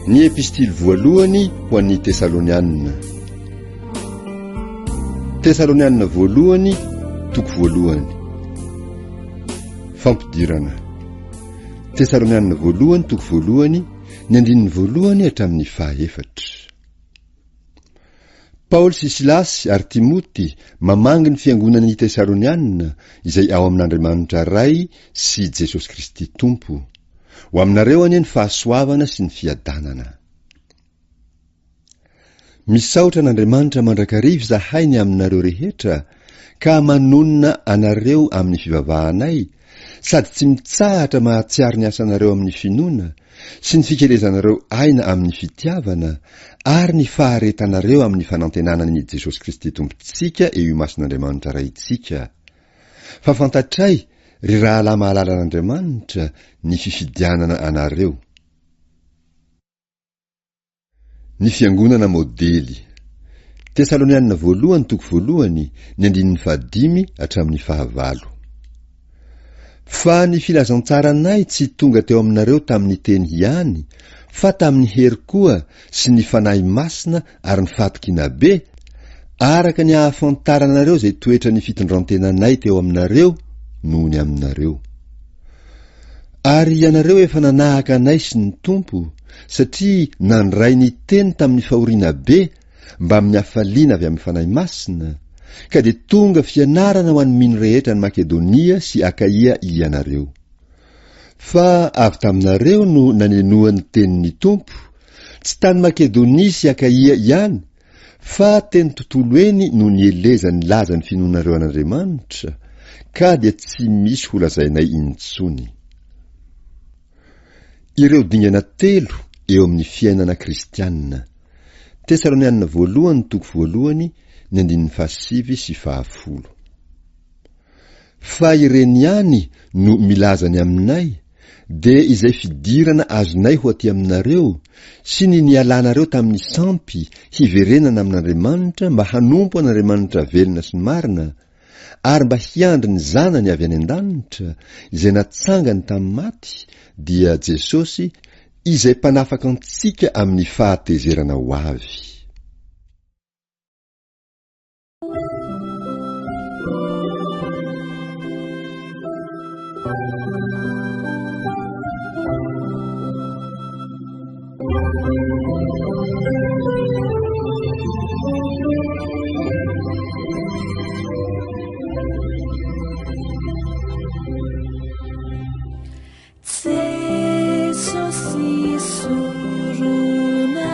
Ny epistily voalohany ho an'ny Tesalonianina. Tesalonianina voalohany, toko voalohany. Fampidirana. Tesalonianina voalohany, toko voalohany, ny andininy voalohany hatramin'ny fahaefatra. Paoly sy Silasy ary Timoty mamangy ny fiangonan'ny Tesalonianina izay ao amin'Andriamanitra Ray sy Jesosy Kristy Tompo. Ho aminareo anie ny fahasoavana sy ny fiadanana. Misaotra n'Andriamanitra mandrakariva zahay ny aminareo rehetra ka manonona anareo amin'ny fivavahanay, sady tsy mitsahatra mahatsiaro ny asanareo amin'ny finoana sy ny fikelezanareo aina amin'ny fitiavana ary ny faharetanareo amin'ny fanantenanany Jesosy Kristy Tompontsika eo imason'Andriamanitra Raintsika. Fa fantatray ry rahalahy mahalala an'Andriamanitra ny fifidianana anareo. Ny fiangonana modely. Tesalonianina voalohany, toko voalohany, ny andininy 5 hatramin'ny 9. Fa ny filazantsaranay tsy tonga teo aminareo tamin'ny teny ihany, fa tamin'ny hery koa sy ny fanahy masina ary ny fatokina be, araka ny hahafantaranareo zay toetra ny fitondrantenanay teo aminareo noho ny aminareo. Ary ianareo efa nanahaka anay sy ny Tompo, satria nandray ny teny tamin'ny fahoriana be mba amin'ny hafaliana avy amin'ny fanahy masina, ka dia tonga fianarana ho an'ny mino rehetra ny Makedonia sy Akaia ianareo. Fa avy taminareo no nanenoan'ny tenin'ny Tompo, tsy tany Makedonia sy Akaia ihany, fa teny tontolo eny no nielezany laza ny finoanareo an'Andriamanitra, ka dia tsy misy ho lazainay intsony. Ireo dingana 3 eo amin'ny fiainana kristianina. Tesalonianina voalohany, toko voalohany, ny andininy 7 sy 10. Fa ireny ihany no milazany aminay, dia izay fidirana azonay ho aty aminareo, sy ny nialanareo tamin'ny sampy hiverenana amin'Andriamanitra mba hanompo an'Andriamanitra velona sy marina, ary mba hiandry ny zanany avy any an-danitra, izay natsangany tamin'ny maty, dia Jesosy, izay mpanafaka antsika amin'ny fahatezerana ho avy. Jesosy suruna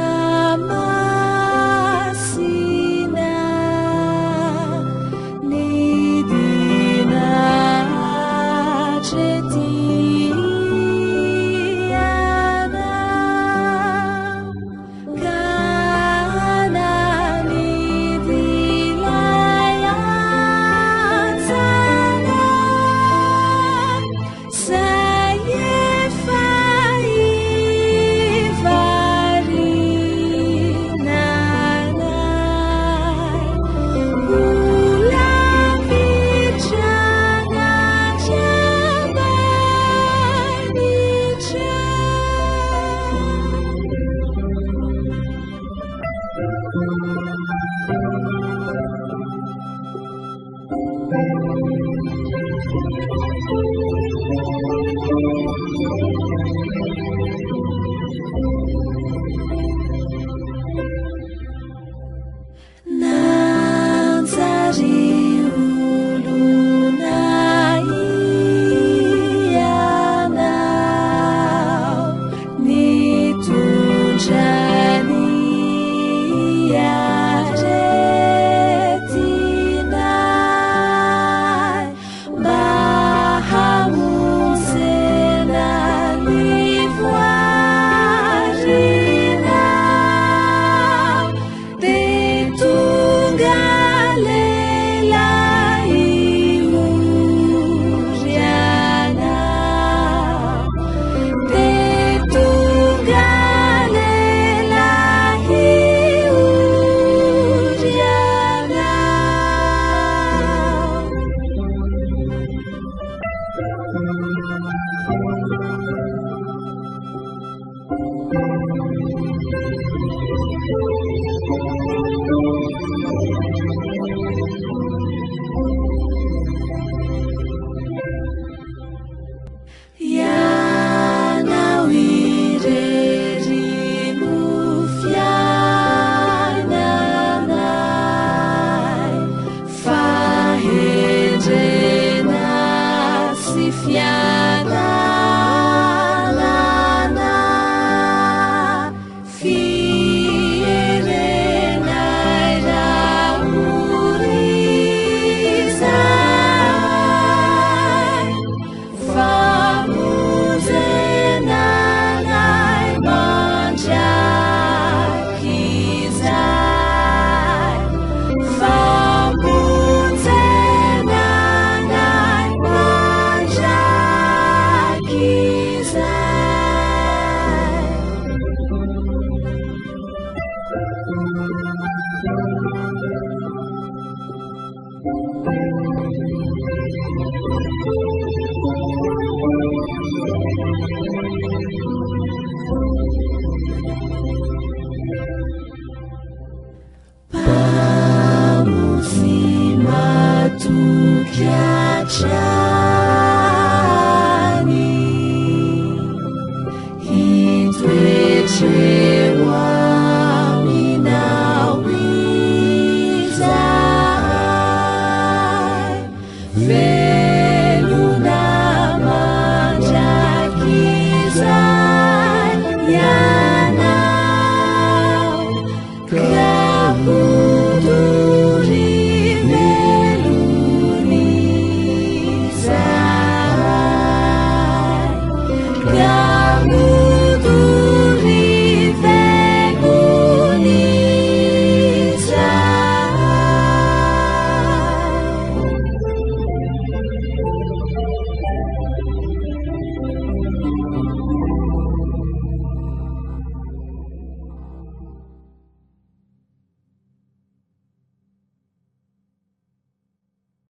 Yeah.